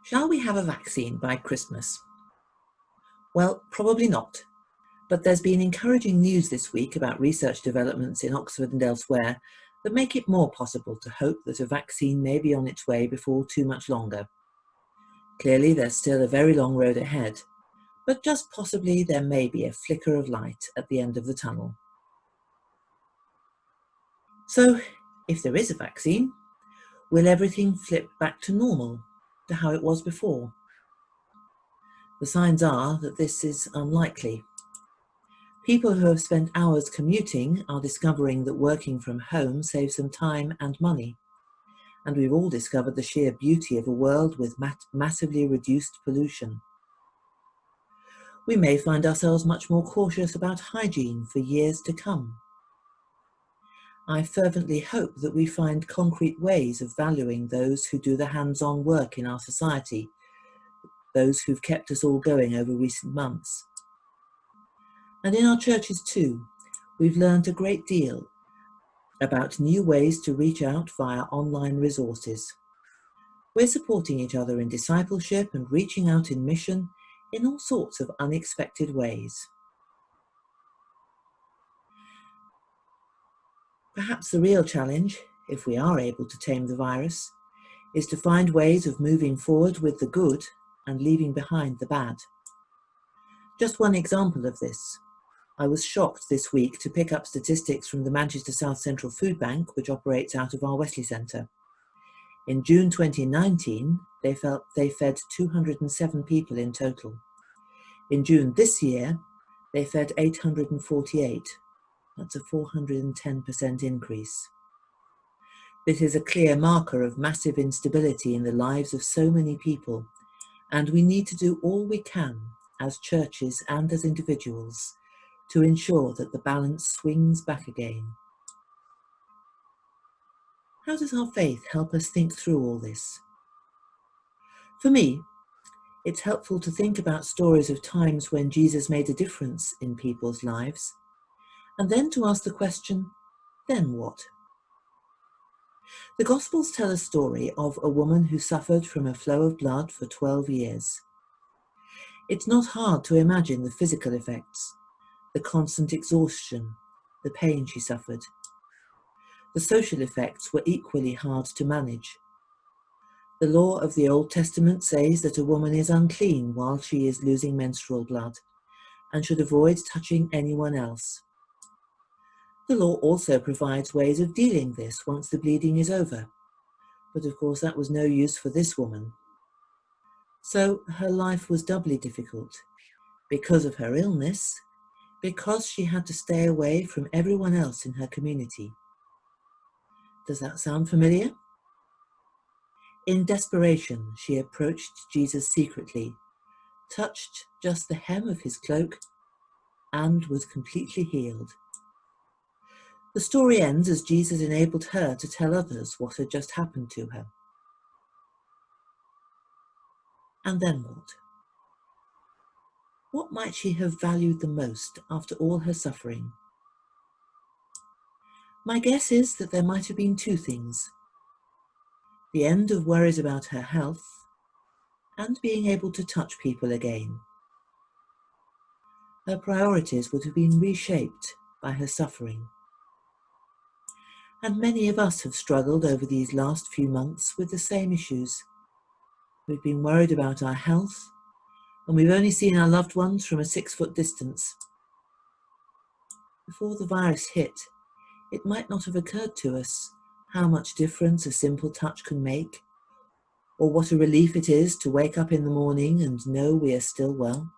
Shall we have a vaccine by Christmas? Well, probably not. But there's been encouraging news this week about research developments in Oxford and elsewhere that make it more possible to hope that a vaccine may be on its way before too much longer. Clearly, there's still a very long road ahead, but just possibly there may be a flicker of light at the end of the tunnel. So, if there is a vaccine, will everything flip back to normal, to how it was before? The signs are that this is unlikely. People who have spent hours commuting are discovering that working from home saves them time and money. And we've all discovered the sheer beauty of a world with massively reduced pollution. We may find ourselves much more cautious about hygiene for years to come. I fervently hope that we find concrete ways of valuing those who do the hands-on work in our society, those who've kept us all going over recent months. And in our churches too, we've learned a great deal about new ways to reach out via online resources. We're supporting each other in discipleship and reaching out in mission in all sorts of unexpected ways. Perhaps the real challenge, if we are able to tame the virus, is to find ways of moving forward with the good and leaving behind the bad. Just one example of this. I was shocked this week to pick up statistics from the Manchester South Central Food Bank, which operates out of our Wesley Centre. In June 2019, they fed 207 people in total. In June this year, they fed 848. That's a 410% increase. This is a clear marker of massive instability in the lives of so many people, and we need to do all we can as churches and as individuals to ensure that the balance swings back again. How does our faith help us think through all this? For me, it's helpful to think about stories of times when Jesus made a difference in people's lives, and then to ask the question, then what? The Gospels tell a story of a woman who suffered from a flow of blood for 12 years. It's not hard to imagine the physical effects, the constant exhaustion, the pain she suffered. The social effects were equally hard to manage. The law of the Old Testament says that a woman is unclean while she is losing menstrual blood and should avoid touching anyone else. The law also provides ways of dealing with this once the bleeding is over, but of course that was no use for this woman. So her life was doubly difficult, because of her illness, because she had to stay away from everyone else in her community. Does that sound familiar? In desperation, she approached Jesus secretly, touched just the hem of his cloak, and was completely healed. The story ends as Jesus enabled her to tell others what had just happened to her. And then what? What might she have valued the most after all her suffering? My guess is that there might have been two things: the end of worries about her health, and being able to touch people again. Her priorities would have been reshaped by her suffering. And many of us have struggled over these last few months with the same issues. We've been worried about our health, and we've only seen our loved ones from a 6-foot distance. Before the virus hit, it might not have occurred to us how much difference a simple touch can make, or what a relief it is to wake up in the morning and know we are still well.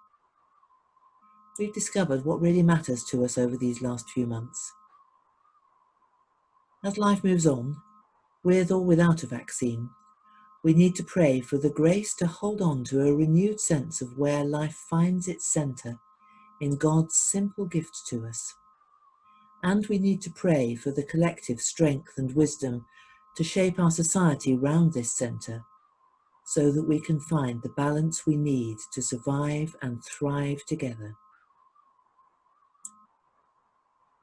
We've discovered what really matters to us over these last few months. As life moves on, with or without a vaccine, we need to pray for the grace to hold on to a renewed sense of where life finds its centre in God's simple gift to us. And we need to pray for the collective strength and wisdom to shape our society round this centre, so that we can find the balance we need to survive and thrive together.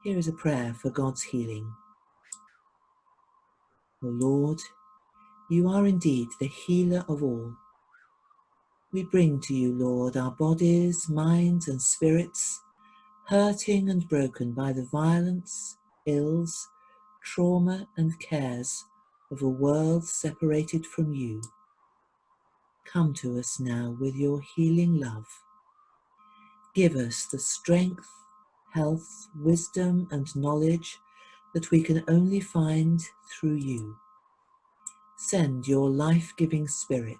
Here is a prayer for God's healing. O Lord, you are indeed the healer of all. We bring to you, Lord, our bodies, minds and spirits, hurting and broken by the violence, ills, trauma and cares of a world separated from you. Come to us now with your healing love. Give us the strength, health, wisdom and knowledge that we can only find through you. Send your life-giving Spirit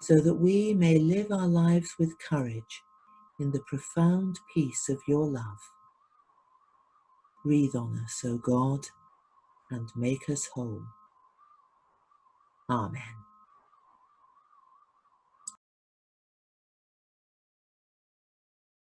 so that we may live our lives with courage in the profound peace of your love. Breathe on us, O God, and make us whole. Amen.